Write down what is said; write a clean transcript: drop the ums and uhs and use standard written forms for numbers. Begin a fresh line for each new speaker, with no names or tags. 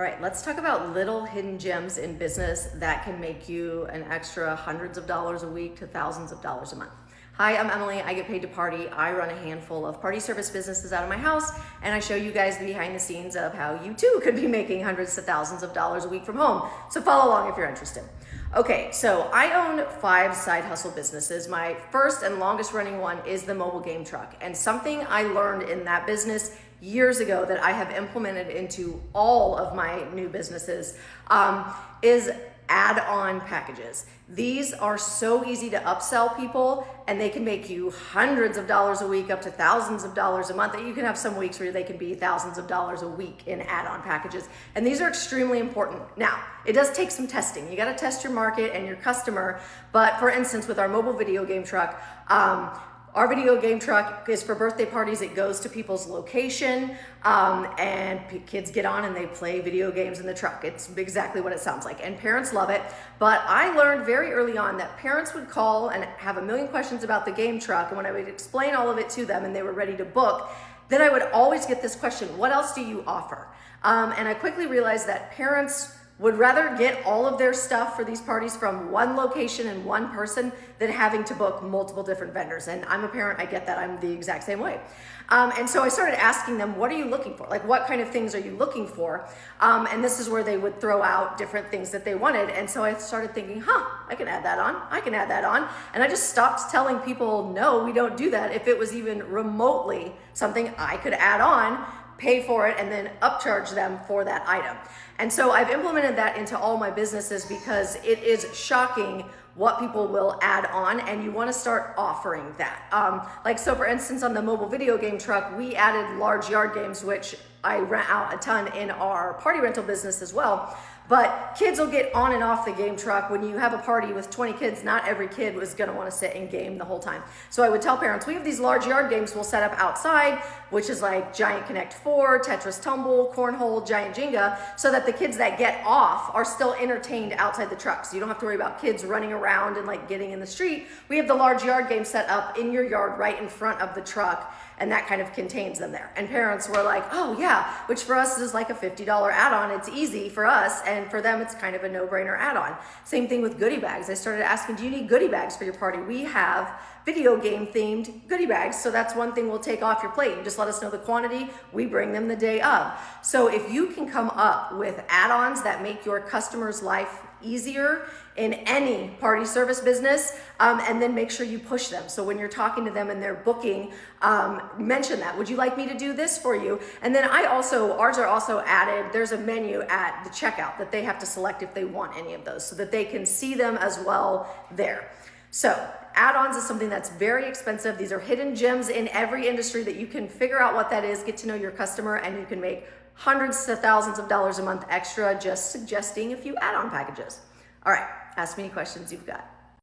All right, let's talk about little hidden gems in business that can make you an extra hundreds of dollars a week to thousands of dollars a month. Hi, I'm Emily. I get paid to party. I run a handful of party service businesses out of my house, and I show you guys the behind the scenes of how you too could be making hundreds to thousands of dollars a week from home. So follow along if you're interested. Okay, so I own 5 side hustle businesses. My first and longest running one is the mobile game truck. And something I learned in that business years ago that I have implemented into all of my new businesses is add-on packages. These are so easy to upsell people, and they can make you hundreds of dollars a week up to thousands of dollars a month. You can have some weeks where they can be thousands of dollars a week in add-on packages. And these are extremely important. Now, it does take some testing. You gotta test your market and your customer. But for instance, with our mobile video game truck, our video game truck is for birthday parties. It goes to people's location, and kids get on and they play video games in the truck. It's exactly what it sounds like, and parents love it. But I learned very early on that parents would call and have a million questions about the game truck, and when I would explain all of it to them and they were ready to book, then I would always get this question, what else do you offer? And I quickly realized that parents would rather get all of their stuff for these parties from one location and one person than having to book multiple different vendors. And I'm a parent, I get that, I'm the exact same way. And so I started asking them, what are you looking for? Like, what kind of things are you looking for? And this is where they would throw out different things that they wanted. And so I started thinking, I can add that on, I can add that on. And I just stopped telling people, no, we don't do that, if it was even remotely something I could add on, pay for it, and then upcharge them for that item. And so I've implemented that into all my businesses because it is shocking what people will add on, and you want to start offering that. So for instance, on the mobile video game truck, we added large yard games, which I rent out a ton in our party rental business as well. But kids will get on and off the game truck. When you have a party with 20 kids, not every kid was gonna wanna sit and game the whole time. So I would tell parents, we have these large yard games we'll set up outside, which is like Giant Connect 4, Tetris Tumble, Cornhole, Giant Jenga, so that the kids that get off are still entertained outside the truck. So you don't have to worry about kids running around and like getting in the street. We have the large yard game set up in your yard right in front of the truck, and that kind of contains them there. And parents were like, oh yeah, which for us is like a $50 add-on. It's easy for us, and for them it's kind of a no-brainer add-on. Same thing with goodie bags. I started asking, do you need goodie bags for your party? We have video game themed goodie bags, so that's one thing we'll take off your plate. You just let us know the quantity, we bring them the day of. So if you can come up with add-ons that make your customer's life easier in any party service business, and then make sure you push them. So when you're talking to them and they're booking, mention that. Would you like me to do this for you? And then ours are also added, there's a menu at the checkout that they have to select if they want any of those, so that they can see them as well there. So add-ons is something that's very expensive. These are hidden gems in every industry that you can figure out what that is, get to know your customer, and you can make hundreds to thousands of dollars a month extra just suggesting a few add-on packages. All right, ask me any questions you've got.